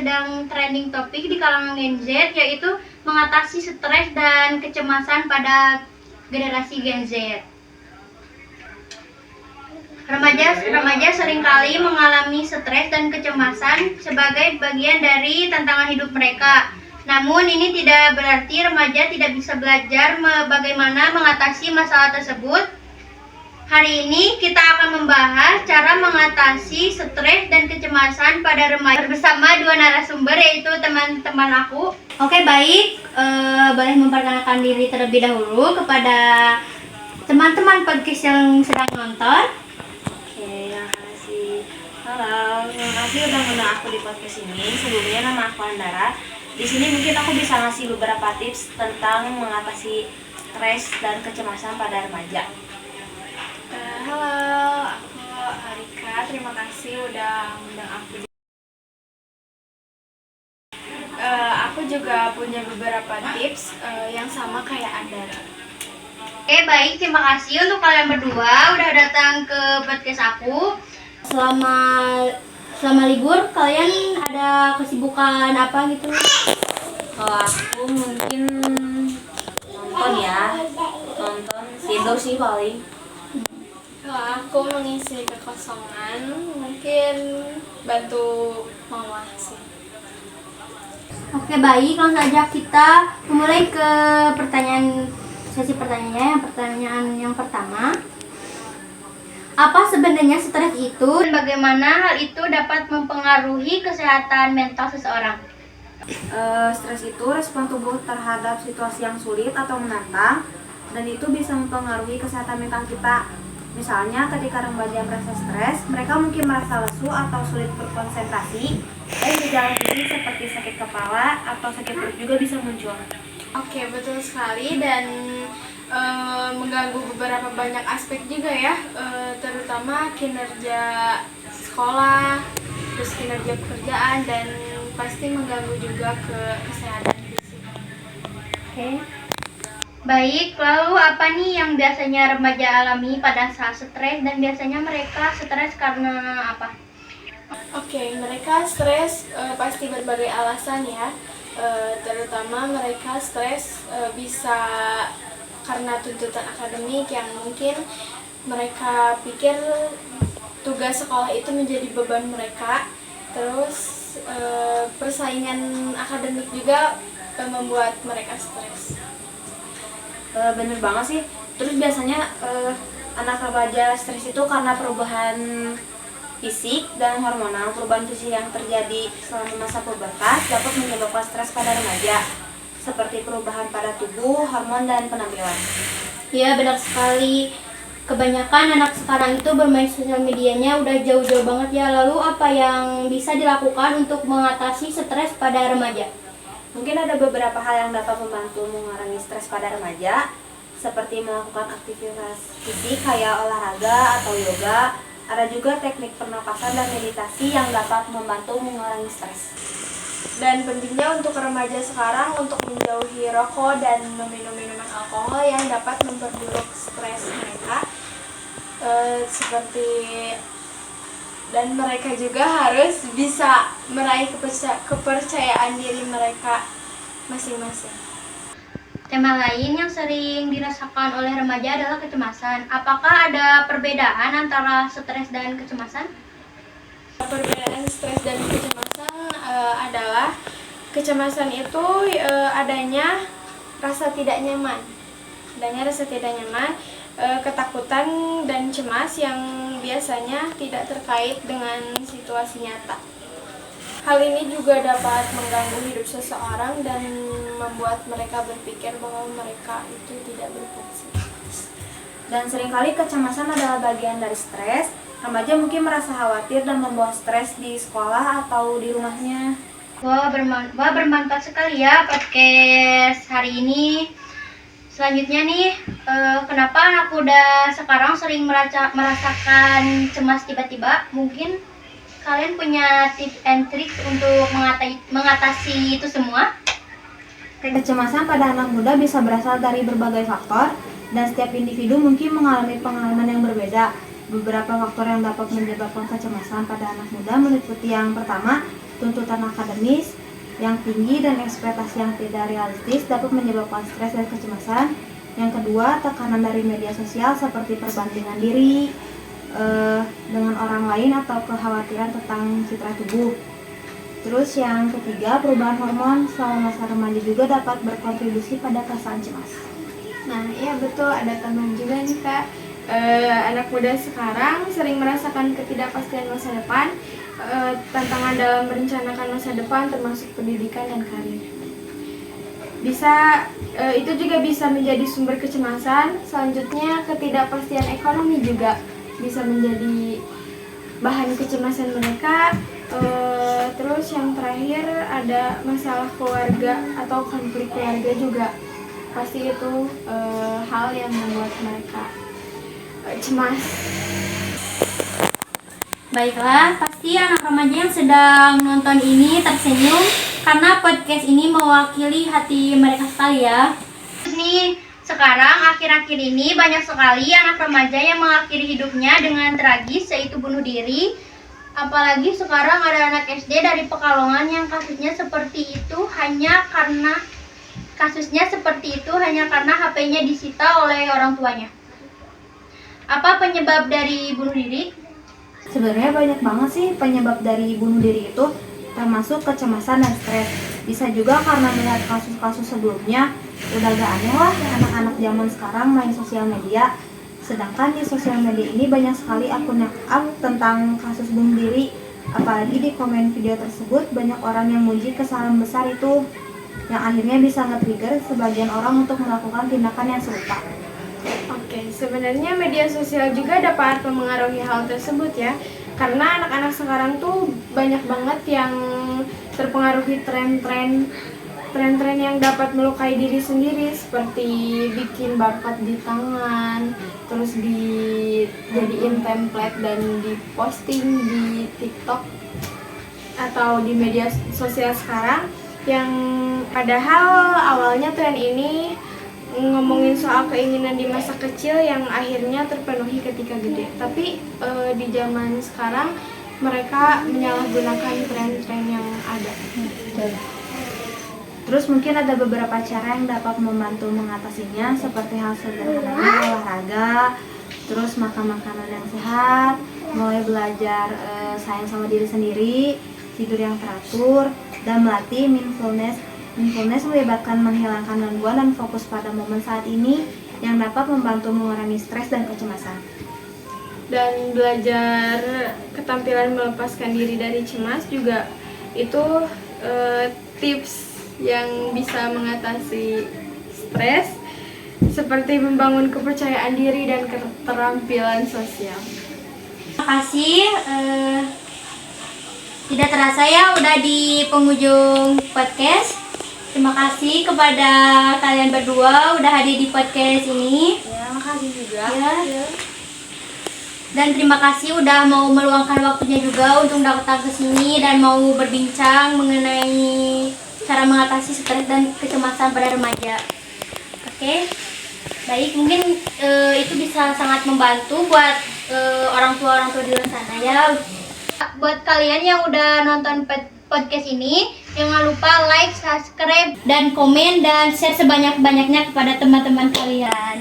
sedang trending topik di kalangan Gen Z, yaitu mengatasi stres dan kecemasan pada generasi Gen Z. Remaja seringkali mengalami stres dan kecemasan sebagai bagian dari tantangan hidup mereka. Namun ini tidak berarti remaja tidak bisa belajar bagaimana mengatasi masalah tersebut. Hari ini kita akan membahas cara mengatasi stres dan kecemasan pada remaja bersama dua narasumber, yaitu teman-teman aku. Oke, baik. Boleh memperkenalkan diri terlebih dahulu kepada teman-teman podcast yang sedang nonton. Terima kasih. Halo, terima kasih udah ngundang aku di podcast ini. Sebelumnya nama aku Andara. Di sini mungkin aku bisa ngasih beberapa tips tentang mengatasi stres dan kecemasan pada remaja. Halo, aku Arika. Terima kasih udah ngundang aku. Aku juga punya beberapa tips yang sama kayak Andara. Oke, baik. Terima kasih untuk kalian berdua udah datang ke podcast aku. Selama libur kalian ada kesibukan apa gitu? Kalau aku mungkin nonton tidur sih paling. Kalau aku mengisi kekosongan, mungkin bantu mama sih. Oke, baik. Langsung saja kita mulai ke sesi pertanyaannya. Pertanyaan yang pertama, apa sebenarnya stres itu dan bagaimana hal itu dapat mempengaruhi kesehatan mental seseorang? Stres itu respon tubuh terhadap situasi yang sulit atau menantang, dan itu bisa mempengaruhi kesehatan mental kita. Misalnya ketika remaja merasa stres, mereka mungkin merasa lesu atau sulit berkonsentrasi, dan gejala fisik seperti sakit kepala atau sakit perut juga bisa muncul. Oke, betul sekali, dan mengganggu beberapa banyak aspek juga ya, terutama kinerja sekolah, terus kinerja pekerjaan, dan pasti mengganggu juga ke kesehatan fisik. Oke. Baik, lalu apa nih yang biasanya remaja alami pada saat stres dan biasanya mereka stres karena apa? Oke, mereka stres pasti berbagai alasan ya. Terutama mereka stres bisa karena tuntutan akademik yang mungkin mereka pikir tugas sekolah itu menjadi beban mereka. Terus persaingan akademik juga membuat mereka stres. Bener banget sih. Terus biasanya anak remaja stres itu karena perubahan fisik dan hormonal. Perubahan fisik yang terjadi selama masa pubertas dapat menyebabkan stres pada remaja, seperti perubahan pada tubuh, hormon, dan penampilan. Ya, benar sekali. Kebanyakan anak sekarang itu bermain sosial medianya udah jauh-jauh banget ya. Lalu apa yang bisa dilakukan untuk mengatasi stres pada remaja? Mungkin ada beberapa hal yang dapat membantu mengurangi stres pada remaja, seperti melakukan aktivitas fisik kayak olahraga atau yoga. Ada juga teknik pernapasan dan meditasi yang dapat membantu mengurangi stres. Dan pentingnya untuk remaja sekarang untuk menjauhi rokok dan meminum minuman alkohol yang dapat memperburuk stres mereka. Dan mereka juga harus bisa meraih kepercayaan diri mereka masing-masing. Tema lain yang sering dirasakan oleh remaja adalah kecemasan. Apakah ada perbedaan antara stres dan kecemasan? Perbedaan stres dan kecemasan adalah kecemasan itu adanya rasa tidak nyaman, ketakutan dan cemas yang biasanya tidak terkait dengan situasi nyata. Hal ini juga dapat mengganggu hidup seseorang dan membuat mereka berpikir bahwa mereka itu tidak berfungsi. Dan seringkali kecemasan adalah bagian dari stres. Remaja mungkin merasa khawatir dan membawa stres di sekolah atau di rumahnya. Wah, bermanfaat sekali ya podcast hari ini. Selanjutnya nih, kenapa anak muda sekarang sering merasakan cemas tiba-tiba? Mungkin kalian punya tips and tricks untuk mengatasi itu semua? Kecemasan pada anak muda bisa berasal dari berbagai faktor, dan setiap individu mungkin mengalami pengalaman yang berbeda. Beberapa faktor yang dapat menyebabkan kecemasan pada anak muda meliputi yang pertama, tuntutan akademis yang tinggi dan ekspektasi yang tidak realistis dapat menyebabkan stres dan kecemasan. Yang kedua, tekanan dari media sosial seperti perbandingan diri dengan orang lain atau kekhawatiran tentang citra tubuh. Terus yang ketiga, perubahan hormon selama masa remaja juga dapat berkontribusi pada perasaan cemas. Nah, iya betul, ada tambahan juga nih Kak. Anak muda sekarang sering merasakan ketidakpastian masa depan, tantangan dalam merencanakan masa depan termasuk pendidikan dan karir. Itu juga bisa menjadi sumber kecemasan. Selanjutnya, ketidakpastian ekonomi juga bisa menjadi bahan kecemasan mereka. Terus yang terakhir ada masalah keluarga atau konflik keluarga juga. Pasti itu hal yang membuat mereka cemas. Baiklah, pasti anak remaja yang sedang nonton ini tersenyum karena podcast ini mewakili hati mereka sekali ya. Terus nih, sekarang akhir-akhir ini banyak sekali anak remaja yang mengakhiri hidupnya dengan tragis, yaitu bunuh diri. Apalagi sekarang ada anak SD dari Pekalongan yang kasusnya seperti itu hanya karena HP-nya disita oleh orang tuanya. Apa penyebab dari bunuh diri? Sebenarnya banyak banget sih penyebab dari bunuh diri itu, termasuk kecemasan dan stres. Bisa juga karena melihat kasus-kasus sebelumnya, udah gak aneh lah anak-anak zaman sekarang main sosial media. Sedangkan di sosial media ini banyak sekali akun yang up tentang kasus bunuh diri. Apalagi di komen video tersebut banyak orang yang muji kesalahan besar itu, yang akhirnya bisa nge-trigger sebagian orang untuk melakukan tindakan yang serupa. Oke, sebenarnya media sosial juga dapat memengaruhi hal tersebut ya. Karena anak-anak sekarang tuh banyak banget yang terpengaruhi tren-tren yang dapat melukai diri sendiri, seperti bikin bakat di tangan, terus dijadiin template dan diposting di TikTok atau di media sosial sekarang, yang padahal awalnya tren ini ngomongin soal keinginan di masa kecil yang akhirnya terpenuhi ketika gede. Tapi di zaman sekarang mereka menyalahgunakan tren-tren yang ada. Terus mungkin ada beberapa cara yang dapat membantu mengatasinya, seperti hal sederhana olahraga, terus makan makanan yang sehat, mulai belajar sayang sama diri sendiri, tidur yang teratur, dan melatih mindfulness. Mindfulness melibatkan menghilangkan gangguan dan fokus pada momen saat ini yang dapat membantu mengurangi stres dan kecemasan. Dan belajar keterampilan melepaskan diri dari cemas juga itu tips yang bisa mengatasi stres, seperti membangun kepercayaan diri dan keterampilan sosial. Terima kasih. Tidak terasa ya udah di penghujung podcast. Terima kasih kepada kalian berdua udah hadir di podcast ini. Ya, makasih juga. Ya. Dan terima kasih udah mau meluangkan waktunya juga untuk datang ke sini dan mau berbincang mengenai cara mengatasi stres dan kecemasan pada remaja. Oke. Baik, mungkin itu bisa sangat membantu buat orang tua di luar sana ya. Buat kalian yang udah nonton podcast ini, jangan lupa like, subscribe, dan komen dan share sebanyak-banyaknya kepada teman-teman kalian.